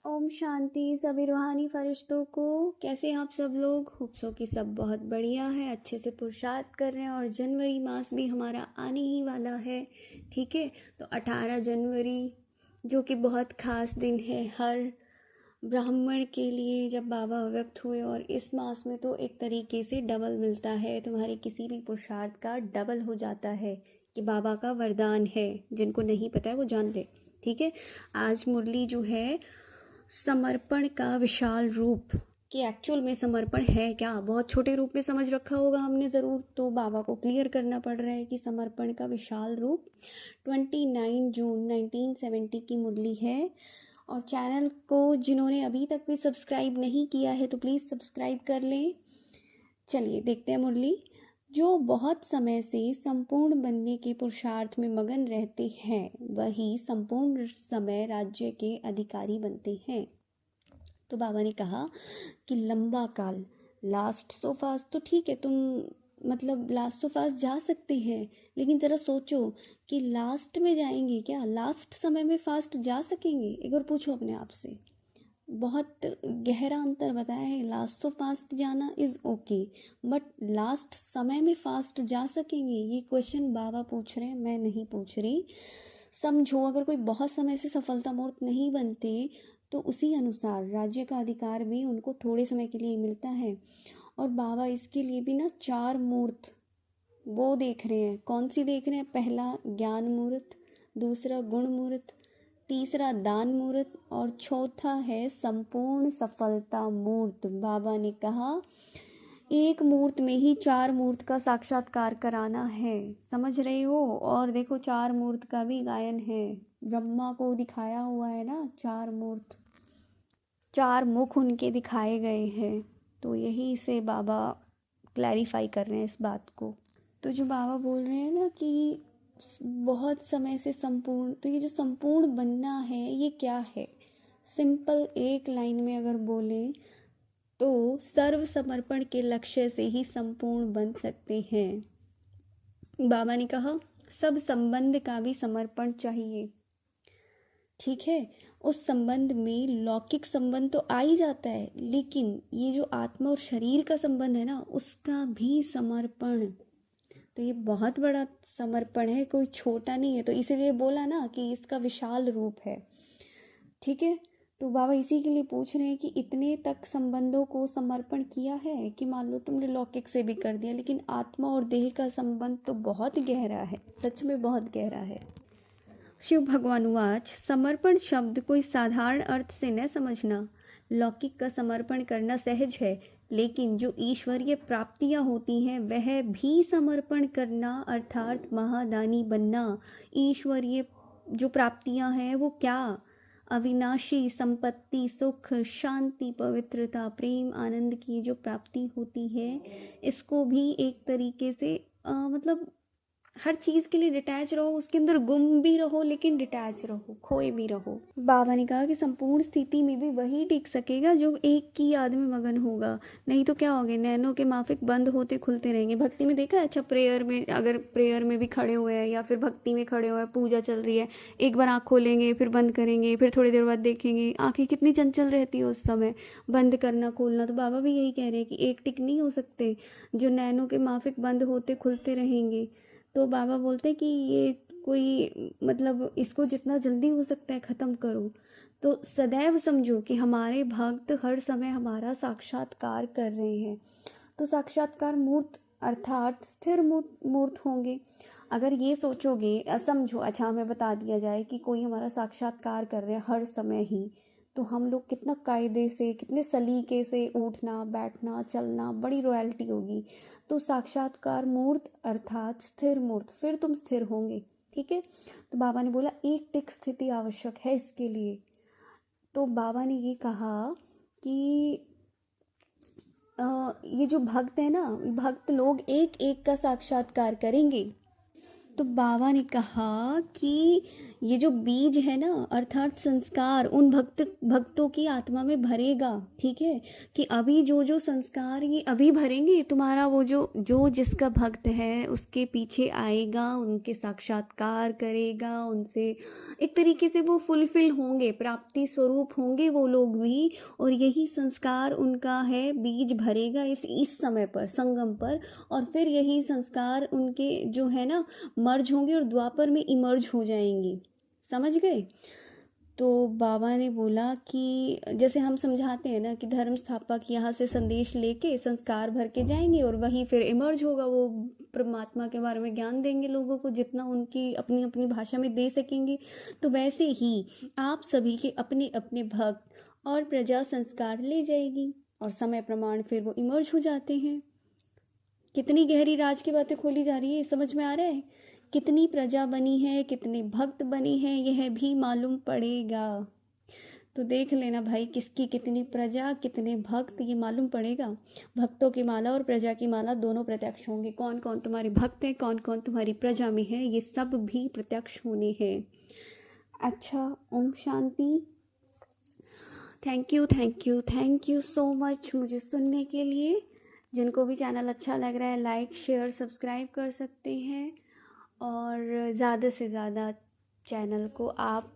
ओम शांति सभी रूहानी फरिश्तों को। कैसे हैं आप सब लोग? होप सो कि सब बहुत बढ़िया है, अच्छे से पुरुषार्थ कर रहे हैं। और जनवरी मास भी हमारा आने ही वाला है, ठीक है। तो 18 जनवरी जो कि बहुत ख़ास दिन है हर ब्राह्मण के लिए, जब बाबा व्यक्त हुए। और इस मास में तो एक तरीके से डबल मिलता है, तुम्हारे किसी भी पुरुषार्थ का डबल हो जाता है, कि बाबा का वरदान है। जिनको नहीं पता है वो जान ले, ठीक है। आज मुरली जो है समर्पण का विशाल रूप, कि एक्चुअल में समर्पण है क्या। बहुत छोटे रूप में समझ रखा होगा हमने ज़रूर, तो बाबा को क्लियर करना पड़ रहा है कि समर्पण का विशाल रूप 29 जून 1970 की मुरली है। और चैनल को जिन्होंने अभी तक भी सब्सक्राइब नहीं किया है तो प्लीज़ सब्सक्राइब कर लें। चलिए देखते हैं मुरली। जो बहुत समय से संपूर्ण बनने के पुरुषार्थ में मगन रहते हैं वही संपूर्ण समय राज्य के अधिकारी बनते हैं। तो बाबा ने कहा कि लंबा काल लास्ट सो फास्ट, तो ठीक है तुम मतलब लास्ट सो फास्ट जा सकते हैं, लेकिन ज़रा सोचो कि लास्ट में जाएंगे क्या, लास्ट समय में फास्ट जा सकेंगे? एक बार पूछो अपने आप से। बहुत गहरा अंतर बताया है। लास्ट सो फास्ट जाना इज़ ओके, बट लास्ट समय में फास्ट जा सकेंगे? ये क्वेश्चन बाबा पूछ रहे हैं, मैं नहीं पूछ रही। समझो, अगर कोई बहुत समय से सफलता मूर्त नहीं बनते तो उसी अनुसार राज्य का अधिकार भी उनको थोड़े समय के लिए मिलता है। और बाबा इसके लिए भी ना 4 मूर्त वो देख रहे हैं। कौन सी देख रहे हैं? पहला ज्ञान मूर्त, दूसरा गुण मूर्त, तीसरा दान मूर्त, और चौथा है संपूर्ण सफलता मूर्त। बाबा ने कहा एक मूर्त में ही 4 मूर्त का साक्षात्कार कराना है, समझ रहे हो। और देखो 4 मूर्त का भी गायन है, ब्रह्मा को दिखाया हुआ है ना 4 मूर्त, 4 मुख उनके दिखाए गए हैं। तो यही से बाबा क्लैरिफाई कर रहे हैं इस बात को। तो जो बाबा बोल रहे हैं ना कि बहुत समय से संपूर्ण, तो ये जो संपूर्ण बनना है ये क्या है? सिंपल एक लाइन में अगर बोले तो सर्व समर्पण के लक्ष्य से ही संपूर्ण बन सकते हैं। बाबा ने कहा सब संबंध का भी समर्पण चाहिए, ठीक है। उस संबंध में लौकिक संबंध तो आ ही जाता है, लेकिन ये जो आत्मा और शरीर का संबंध है ना उसका भी समर्पण। तो ये बहुत बड़ा समर्पण है, कोई छोटा नहीं है। तो इसीलिए बोला ना कि इसका विशाल रूप है, ठीक है। तो बाबा इसी के लिए पूछ रहे हैं कि इतने तक संबंधों को समर्पण किया है कि मान लो तुमने लौकिक से भी कर दिया, लेकिन आत्मा और देह का संबंध तो बहुत गहरा है, सच में बहुत गहरा है। शिव भगवान वाच समर्पण शब्द कोई साधारण अर्थ से न समझना। लौकिक का समर्पण करना सहज है, लेकिन जो ईश्वरीय प्राप्तियां होती हैं वह भी समर्पण करना, अर्थात महादानी बनना। ईश्वरीय जो प्राप्तियां हैं वो क्या? अविनाशी संपत्ति, सुख, शांति, पवित्रता, प्रेम, आनंद की जो प्राप्ति होती है, इसको भी एक तरीके से मतलब हर चीज़ के लिए डिटैच रहो, उसके अंदर गुम भी रहो लेकिन डिटैच रहो, खोए भी रहो। बाबा ने कहा कि संपूर्ण स्थिति में भी वही टिक सकेगा जो एक की याद में मगन होगा। नहीं तो क्या होगे, नैनों के माफिक बंद होते खुलते रहेंगे। भक्ति में देखा है, अच्छा प्रेयर में, अगर प्रेयर में भी खड़े हुए हैं या फिर भक्ति में खड़े हुए हैं, पूजा चल रही है, एक बार आँख खोलेंगे फिर बंद करेंगे, फिर थोड़ी देर बाद देखेंगे, आँखें कितनी चंचल रहती है उस समय, बंद करना खोलना। तो बाबा भी यही कह रहे हैं कि एक टिक नहीं हो सकते, जो नैनों के माफिक बंद होते खुलते रहेंगे। तो बाबा बोलते हैं कि ये कोई मतलब इसको जितना जल्दी हो सकता है ख़त्म करो। तो सदैव समझो कि हमारे भक्त हर समय हमारा साक्षात्कार कर रहे हैं। तो साक्षात्कार मूर्त अर्थात स्थिर मूर्त होंगे। अगर ये सोचोगे, समझो, अच्छा हमें बता दिया जाए कि कोई हमारा साक्षात्कार कर रहे हैं हर समय ही, तो हम लोग कितना कायदे से, कितने सलीके से उठना बैठना चलना, बड़ी रॉयल्टी होगी। तो साक्षात्कार मूर्त अर्थात स्थिर मूर्त, फिर तुम स्थिर होंगे, ठीक है। तो बाबा ने बोला एक टिक स्थिति आवश्यक है इसके लिए। तो बाबा ने ये कहा कि ये जो भक्त है ना, भक्त लोग एक एक का साक्षात्कार करेंगे। तो बाबा ने कहा कि ये जो बीज है ना अर्थात संस्कार उन भक्तों की आत्मा में भरेगा, ठीक है, कि अभी जो जो संस्कार ये अभी भरेंगे, तुम्हारा वो जो जिसका भक्त है उसके पीछे आएगा, उनके साक्षात्कार करेगा, उनसे एक तरीके से वो फुलफिल होंगे, प्राप्ति स्वरूप होंगे वो लोग भी। और यही संस्कार उनका है, बीज भरेगा इस समय पर, संगम पर, और फिर यही संस्कार उनके जो है ना मर्ज होंगे और द्वापर में इमर्ज हो जाएंगे। समझ गए? तो बाबा ने बोला कि जैसे हम समझाते हैं ना कि धर्म स्थापक यहाँ से संदेश लेके संस्कार भर के जाएंगे और वही फिर इमर्ज होगा, वो परमात्मा के बारे में ज्ञान देंगे लोगों को जितना उनकी अपनी अपनी भाषा में दे सकेंगे। तो वैसे ही आप सभी के अपने अपने भक्त और प्रजा संस्कार ले जाएगी और समय प्रमाण फिर वो इमर्ज हो जाते हैं। कितनी गहरी राज की बातें खोली जा रही है, समझ में आ रहा है? कितनी प्रजा बनी है, कितने भक्त बने हैं, यह भी मालूम पड़ेगा। तो देख लेना भाई, किसकी कितनी प्रजा कितने भक्त, ये मालूम पड़ेगा। भक्तों की माला और प्रजा की माला दोनों प्रत्यक्ष होंगे। कौन कौन तुम्हारे भक्त हैं, कौन कौन तुम्हारी प्रजा में है, ये सब भी प्रत्यक्ष होने हैं। अच्छा, Om Shanti. Thank you so much मुझे सुनने के लिए। जिनको भी चैनल अच्छा लग रहा है लाइक शेयर सब्सक्राइब कर सकते हैं, और ज़्यादा से ज़्यादा चैनल को आप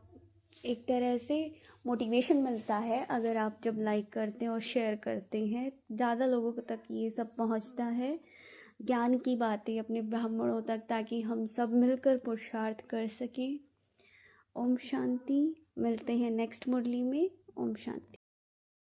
एक तरह से मोटिवेशन मिलता है अगर आप जब लाइक करते हैं और शेयर करते हैं, ज़्यादा लोगों तक ये सब पहुंचता है, ज्ञान की बातें अपने ब्राह्मणों तक, ताकि हम सब मिलकर पुरुषार्थ कर सकें। ओम शांति। मिलते हैं नेक्स्ट मुरली में। ओम शांति।